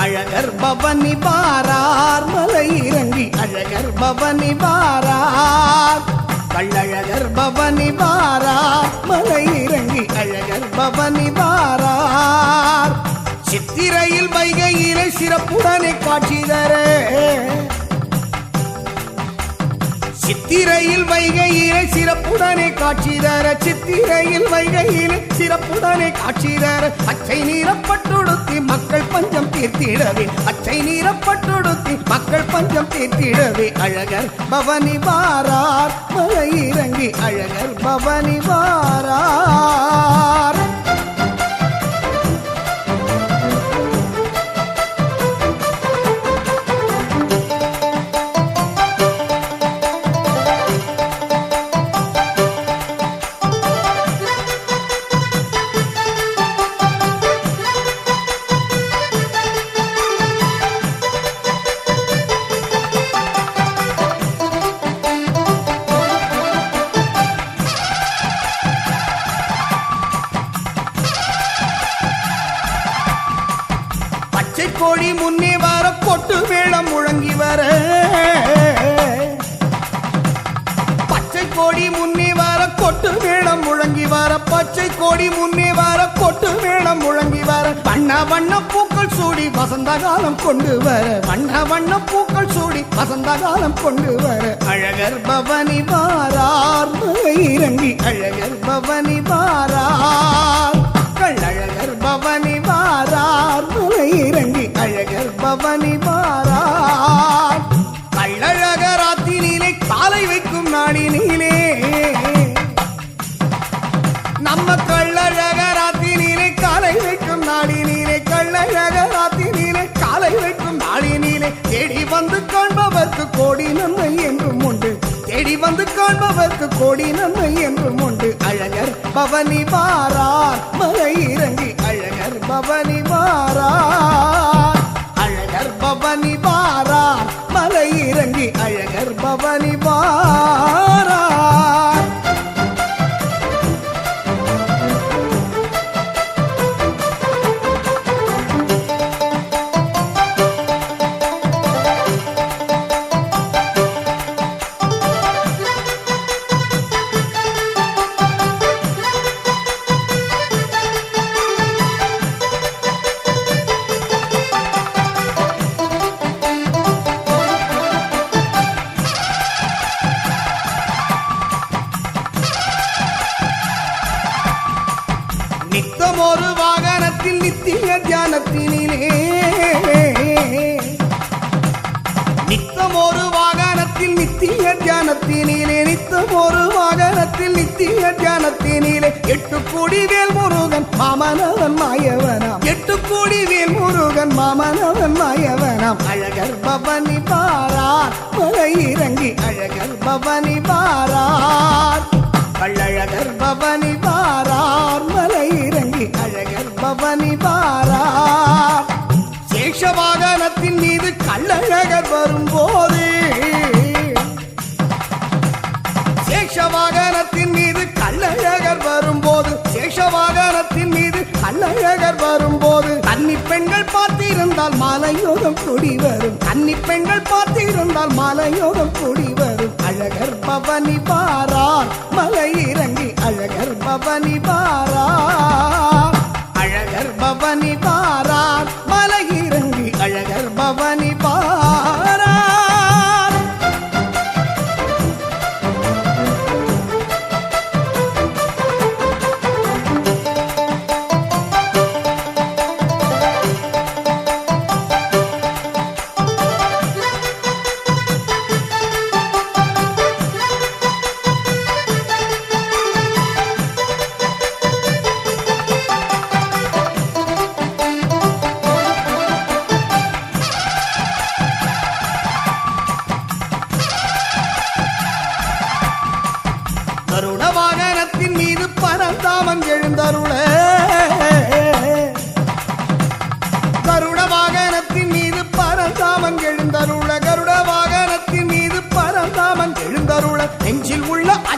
அழகர் பவனி வாரார் மலை இறங்கி அழகர் பவனி வாரார் கள்ளழகர் பவனி வாரார் மலை இறங்கி அழகர் பவனி வாரார் சித்திரையில் வைகையிலே சிறப்புடனே காட்சி தர சித்திரையில் வைகையிலே சிறப்புடனே காட்சி தர சித்திரையில் வைகையிலே சிறப்புடனே காட்சி தர அச்சை நீரப்பட்டுடுத்தி மக்கள் பஞ்சம் தீர்த்திடவே அச்சை நீரப்பட்டுடுத்தி மக்கள் பஞ்சம் தீர்த்திடவே அழகர் பவனி வாரார் மலை இறங்கி அழகர் பவனி வாரார் கோடி முன்னே வர கொட்டு மேளம் முழங்கி வர பச்சை கோடி முன்னே வர கொட்டு மேளம் முழங்கி வர பச்சை கோடி முன்னே வர கொட்டு மேளம் முழங்கி வர வண்ண வண்ண பூக்கள் சூடி வசந்த காலம் கொண்டு வர வண்ண வண்ண பூக்கள் சூடி வசந்த காலம் கொண்டு வர அழகர் பவனி வாரார் மலை இறங்கி அழகர் பவனி வாரார் கள்ளழகர் பவனி வாரார் மலை இறங்கி அழகர் பவனி வாரார் கள்ளழகராத்தினிலே காலை வைக்கும் நாடினிலே நம்ம கள்ளழகராத்தினிலே காலை வைக்கும் நாடினிலே கள்ளழகராத்தினிலே காலை வைக்கும் நாடினிலே தேடி வந்து காண்பவர்க்கு கோடி நன்மை என்றும் உண்டு தேடி வந்து காண்பவர்க்கு கோடி நன்மை என்றும் உண்டு அழகர் பவனி வாரார் மலை இறங்கி அழகர் பவனி வாரார் அழகர் பவனி வாரார் மலை இறங்கி அழகர் பவனி வாரார் நித்தம் ஒரு வாகனத்தில் நித்திய தியானத்தினிலே நித்தம் ஒரு வாகனத்தில் நித்திய தியானத்தினிலே நித்தம் ஒரு வாகனத்தில் நித்திய தியானத்தினிலே 8 கோடி வேல் முருகன் மாமனவன் மாயவனாம் 8 கோடி வேல் முருகன் மாமனவன் மாயவனாம் அழகர் பவனி வாரார் மலை இறங்கி அழகர் பவனி வாரார் கள்ளழகர் பவனி வாரார் மலை இறங்கி அழகர் பவனி வாரார் சேஷ வாகனத்தின் மீது கள்ளழகர் வரும்போது சேஷ வாகனத்தின் மீது கள்ளழகர் வரும்போது சேஷ வாகனத்தின் மீது கள்ளழகர் வரும்போது கன்னி பெண்கள் பார்த்திருந்தால் மாலையோகம் கூடி வரும் கன்னி பெண்கள் பார்த்திருந்தால் மாலையோகம் கூடி வரும் அழகர் பவனி வாரார் மலை இறங்கி அழகர் பவனி வாரார் அழகர் பவனி வாரார் மலை இறங்கி அழகர் பவனி வாரார்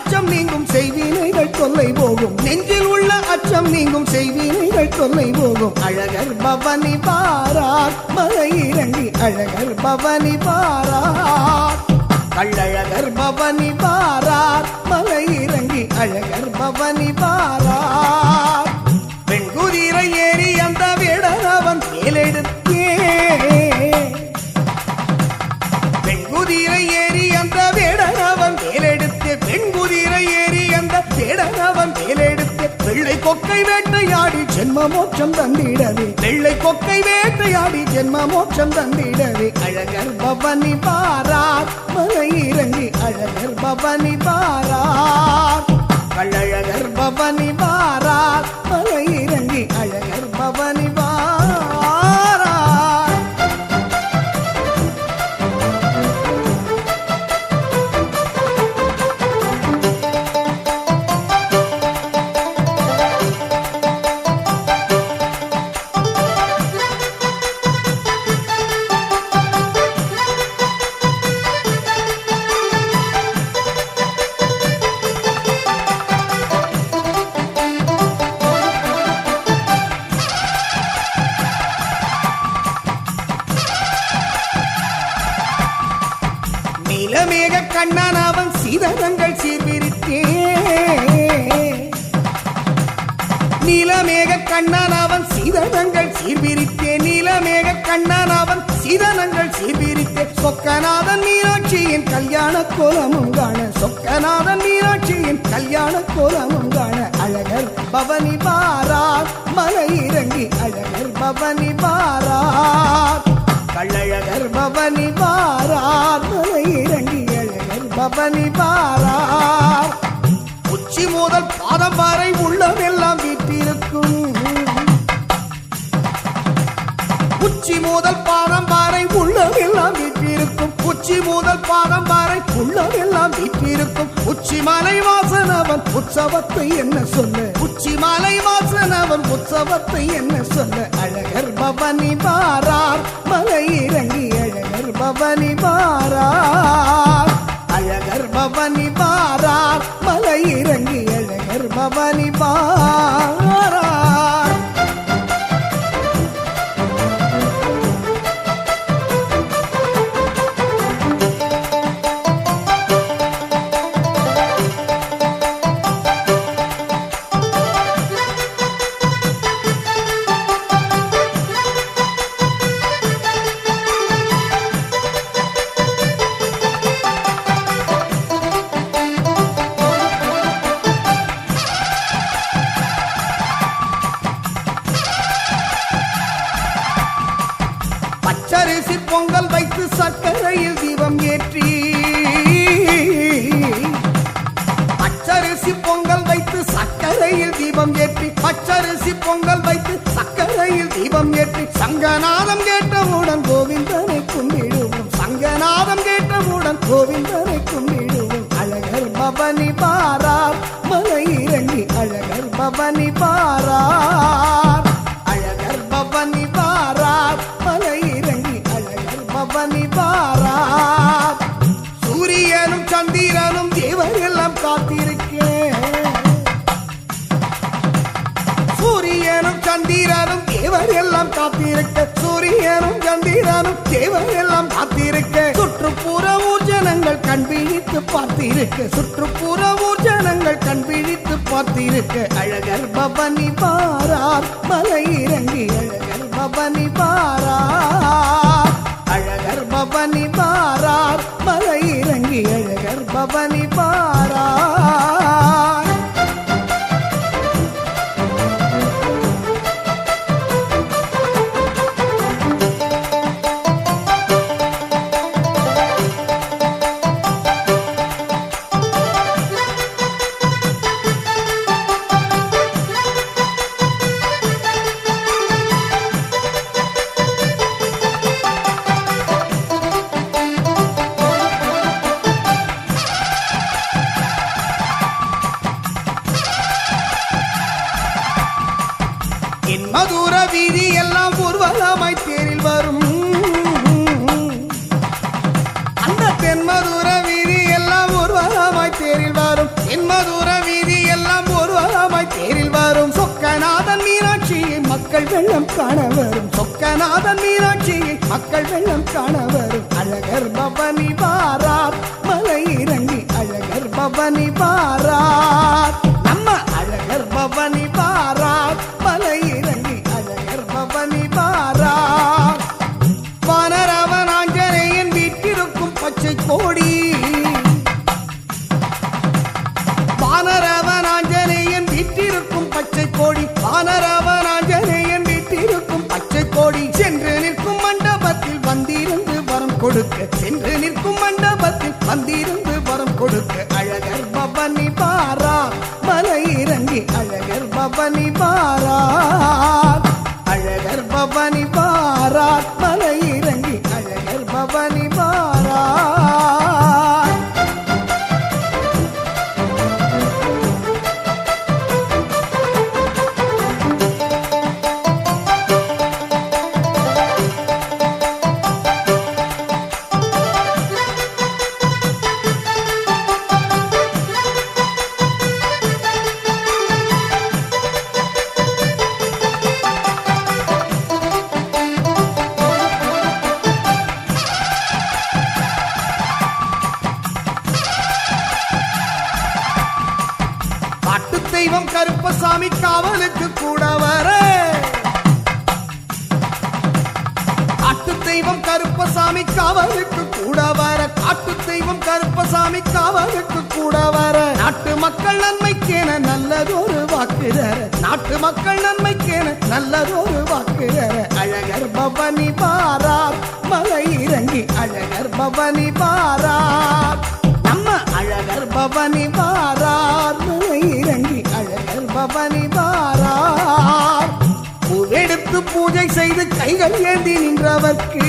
அச்சம் நீங்கும் செய்வினைகள் தொல்லை போகும் நெஞ்சில் உள்ள அச்சம் நீங்கும் செய்வினைகள் தொல்லை போகும் அழகர் பவனி பாரார் மலை இறங்கி அழகர் பவனி பாரார் கள்ளழகர் பவனி பாரார் மலை இறங்கி அழகர் பவனி பாரார் பெண் குதிரை ஏறி அந்த வேடனவன் மேலெடுத்தே பெண் குதிரை ஏறி அந்த வேடனவன் மேலெடுத்து பெண் குதிரை ஏறி அந்த வேடனவன் மேலெடுத்து வெள்ளை கொக்கை வேட்டையாடி ஜென்ம மோட்சம் தந்திடவே வெள்ளை கொக்கை வேட்டையாடி ஜென்ம மோட்சம் தந்திடவே அழகர் பவனி பாரார் மலை இறங்கி அழகர் பவனி பாரார் கள்ளழகர் பவனி பாரார் மலை இறங்கி அழகர் பவனி பாரார் நீலமேக கண்ணன் அவன் சீதனங்கள் சீர்பிரித்தே நீலமேக கண்ணன் அவன் சீதனங்கள் சீர்பிரித்தே நீலமேக கண்ணன் அவன் சீதனங்கள் சீர்பிரித்தே சொக்கநாதன் மீனாட்சியின் கல்யாண கோலமும் காண சொக்கநாதன் மீனாட்சியின் கல்யாண கோலமும் காண அழகர் பவனி பாரார் மலை இறங்கி அழகர் பவனி பாரார் கள்ளழகர் பவனி பாரார் மலை இறங்கி அழகர் பவனி பாரார் உச்சி முதல் பாதம் வரை உள்ளமெல்லாம் வீட்டிருக்கும் உச்சி முதல் பாதம் வரை உள்ளமெல்லாம் வீட்டிருக்கும் உச்சி முதல் பாதம் வரை உள்ளமெல்லாம் வீட்டிருக்கும் உச்சி மலை வாசனவன் உற்சவத்தை என்ன சொல்ல உச்சி மலை வாசனவன் உற்சவத்தை என்ன சொல்ல அழகர் பவனி பாரார் மலை இறங்கி அழகர் பவனி பாரார் அழகர் பவனி பாரார் மலை இறங்கி அழகர் பவனி பாரார் பச்சரிசி பொங்கல் வைத்து சர்க்கரையில் தீபம் ஏற்றி பச்சரிசி பொங்கல் வைத்து சர்க்கரையில் தீபம் ஏற்றி பச்சரிசி பொங்கல் வைத்து சர்க்கரையில் தீபம் ஏற்றி சங்கநாதம் கேட்டவுடன் கோவிந்தனை கும்பிடுவோம் சங்கநாதம் கேட்டவுடன் கோவிந்தனை கும்பிடுவோம் அழகர் பவனி பாரார் மலை இறங்கி அழகர் பவனி பாரார் அழகர் பவனி பாரார் மலை இறங்கி அழகர் பவனி பாரார் சூரியனும் சந்திரனும் தேவர் எல்லாம் காத்திருக்கேன் சூரியனும் சந்திரனும் தேவர் எல்லாம் காத்திருக்க சூரியனும் சந்திரனும் தேவர் எல்லாம் காத்திருக்க சுற்றுப்புற ஊர்ஜனங்கள் கண் விழித்து பார்த்திருக்க சுற்றுப்புற ஊர்ஜனங்கள் கண் விழித்து பார்த்திருக்க அழகர் பவனி பாரார் மலை இறங்கி அழகர் பவனி பாரார் அழகர் பவனி பாரார் மலை இறங்கி அழகர் பவனி பாரார் மதுர வீதி எல்லாம் ஊர்வலமாய் தேரில் வரும் அந்த தென்மதுர வீதி எல்லாம் ஊர்வலமாய் தேரில் வரும் தென்மதுர வீதி எல்லாம் ஒருவரமாய் தேரில் வரும் சொக்கநாதன் மீனாட்சியை மக்கள் வெள்ளம் காண வரும் சொக்கநாதன் மீனாட்சியை மக்கள் வெள்ளம் காண வரும் அழகர் பவனி பாரார் மலை இறங்கி அழகர் பவனி பாரார் நம்ம அழகர் பவனி பாரார் மலை இறங்கி அழகர் பவனி பாரார் வானரவன் ஆஞ்சநேயன் வீட்டிருக்கும் பச்சை கோடி வானரவன் ஆஞ்சநேயன் வீட்டிருக்கும் பச்சை கோடி வானரவன் ஆஞ்சநேயன் வீட்டிருக்கும் பச்சை கோடி சென்று நிற்கும் மண்டபத்தில் வந்திருந்து வரம் கொடுக்க சென்று நிற்கும் மண்டபத்தில் வந்திருந்து வரம் கொடுக்க அழகர் பவனி பாரார் மலை இறங்கி அழகர் பவனி பாரார் அழகர் பவனி பாரார் மலை இறங்கி அழகர் பவனி பாரார் தெய்வம் கருப்பசாமி காவலுக்கு கூட வர காட்டு தெய்வம் கருப்பசாமி காவலுக்கு கூட வர காட்டு தெய்வம் கருப்பசாமி காவலுக்கு கூட வர நாட்டு மக்கள் நன்மைக்கேன நல்லதொரு வாக்கு தர நாட்டு மக்கள் நன்மைக்கேன நல்லதொரு வாக்கு தர அழகர் பவனி பாரார் மலை இறங்கி அழகர் பவனி பாரார் நம்ம அழகர் பவனி பாரார் மலை இறங்கி அழகர் பவனி பாரார் பூவெடுத்து பூஜை செய்து கைகள் ஏந்தி நின்றவர்க்கு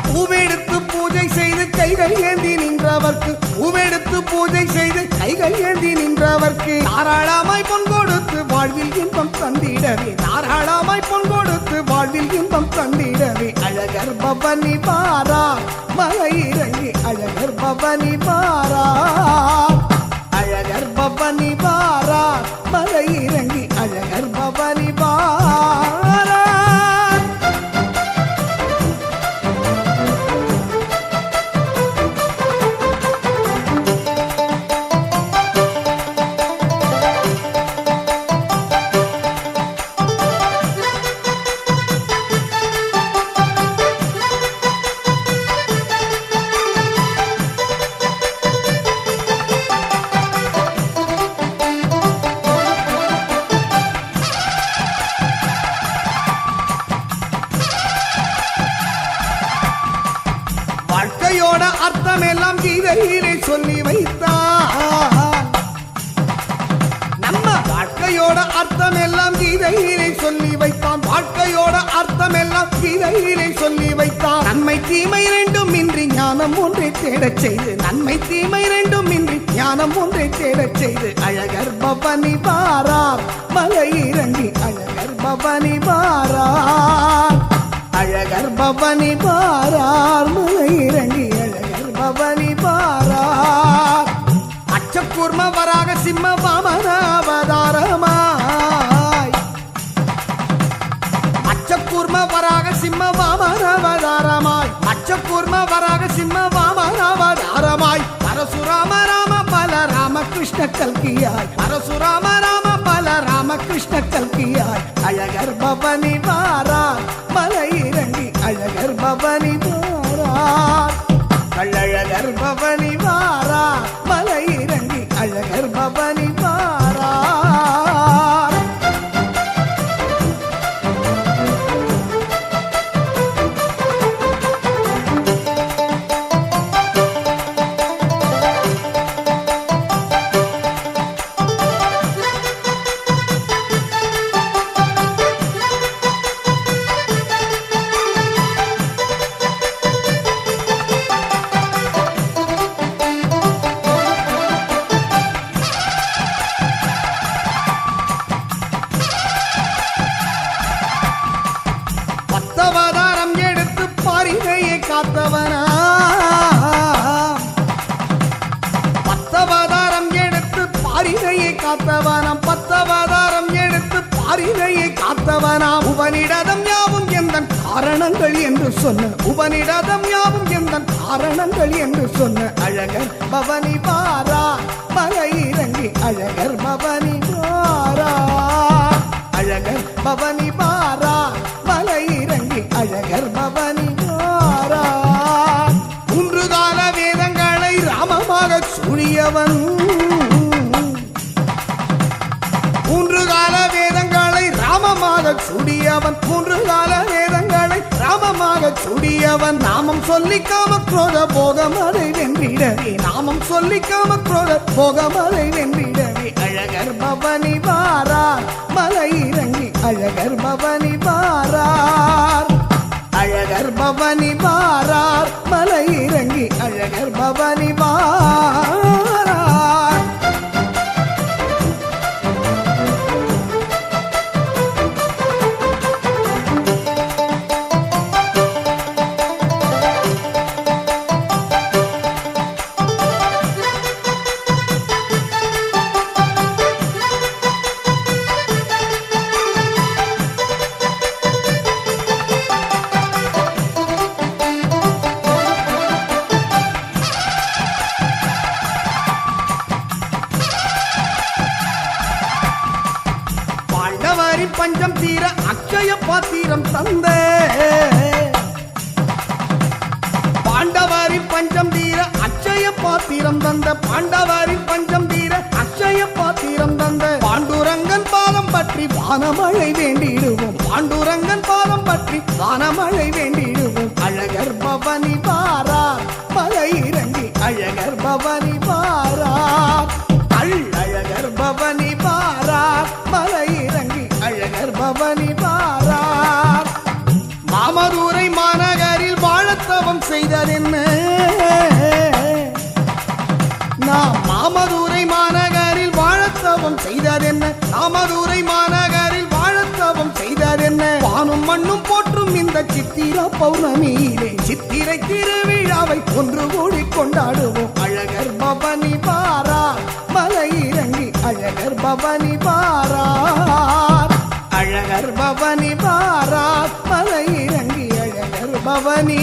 பூவெடுத்து பூஜை செய்து கைகள் ஏந்தி நின்றவர்க்கு பூவெடுத்து பூஜை செய்து கைகள் ஏந்தி நின்றவர்க்கு தாராளமாய் பொன் கொடுத்து வாழ்வில் இன்பம் தந்திடவே தாராளமாய் பொன் கொடுத்து வாழ்வில் இன்பம் தந்திடவே அழகர் பவனி பாரார் மலை இறங்கி அழகர் பவனி பாரார் அழகர் பவனி பாரார் மலை இறங்கி அழகர் பவனி பாரார் வாழ்க்கையோட அர்த்தம் எல்லாம் கீதையிலே சொல்லி வைத்தான் நம்ம வாழ்க்கையோட அர்த்தம் எல்லாம் கீதையிலே சொல்லி வைத்தான் வாழ்க்கையோட அர்த்தம் எல்லாம் கீதையிலே சொல்லி வைத்தான் நன்மை தீமை இரண்டும் இன்றி ஞானம் ஒன்றை தேடச் செய்து நன்மை தீமை இரண்டும் இன்றி ஞானம் ஒன்றை தேடச் செய்து அழகர் பவனி பாரார் மலை இறங்கி அழகர் பவனி பாரார் அழகர் பவனி பாரார் மலை இறங்கி அழகர் பவனி பாரார் அச்சக்கூர்ம வராக சிம்ம வாமன அவதாரமாய் அச்சக்கூர்ம வராக சிம்ம வாமன அவதாரமாய் அச்சக்கூர்ம வராக சிம்ம வாமன அவதாரமாய் பரசுராம ராம பல ராமகிருஷ்ண கல்கியாய் பரசுராம ராம பல ராமகிருஷ்ண கல்கியாய் அழகர் பவனி பாரார் மலை இறங்கி அழகர் பவனி பாரார் கள்ளழகர் பவனி பாரார் மலை இறங்கி அழகர் பவனி பாரார் சரிதையை காத்தவனாம் உபனிடதம் யாவும் எந்தன் காரணங்கள் என்று சொன்ன உபனிடதம் யாவும் எந்தன் காரணங்கள் என்று சொன்ன அழகர் பவனி பாரா மலை இறங்கி அழகர் பவனி பாரா அழகர் பவனி பாரா மலை இறங்கி அழகர் பவனி பாரா மூன்று கால வேதங்களை ராமமாக சூழியவன் மூன்று கால வேதங்களை ராமமாக சூடியவன் மூன்று கால வேதங்களை ராமமாக சூடியவன் நாமம் சொல்லி காமக்ரோத போகமதை வென்றிடவே நாமம் சொல்லி காமக்ரோத போகமதை வென்றிடவே அழகர் பவனி பாரார் மலை இறங்கி அழகர் பவனி பாரார் அழகர் பவனி பாரார் மலை இறங்கி அழகர் பவனி பாரார் பஞ்சம் தீர அக்ஷய பாத்திரம் தந்த பாண்டவாரி பஞ்சம் தீர அக்ஷய பாத்திரம் தந்த பாண்டவாரி பஞ்சம் தீர அக்ஷய பாத்திரம் தந்த பாண்டுரங்கன் பாதம் பற்றி வானமழை வேண்டிடுவோம் பாண்டுரங்கன் பாதம் பற்றி வானமழை வேண்டிடுவோம் அழகர் பவனி பாரார் மலை இறங்கி அழகர் பவனி பாரார் அழகர் பவனி பாரார் மலை இறங்கி அழகர் பவனி பாரார் மாமதுரை மாநகரில் வாழத்தவம் செய்ததென்ன நாம் மாமதுரை மாநகரில் வாழத்தவம் செய்ததென்ன மாமதுரை மாநகரில் வாழத்தவம் செய்ததென்ன வானும் மண்ணும் போற்றும் இந்த சித்திரா பௌர்ணமியிலே சித்திரை திருவிழாவை ஒன்று கூடி கொண்டாடுவோம் அழகர் பவனி பாரார் மலை இறங்கி அழகர் பவனி பாரார் அழகர் பவனி பாரார் மலை இறங்கி அழகர் பவனி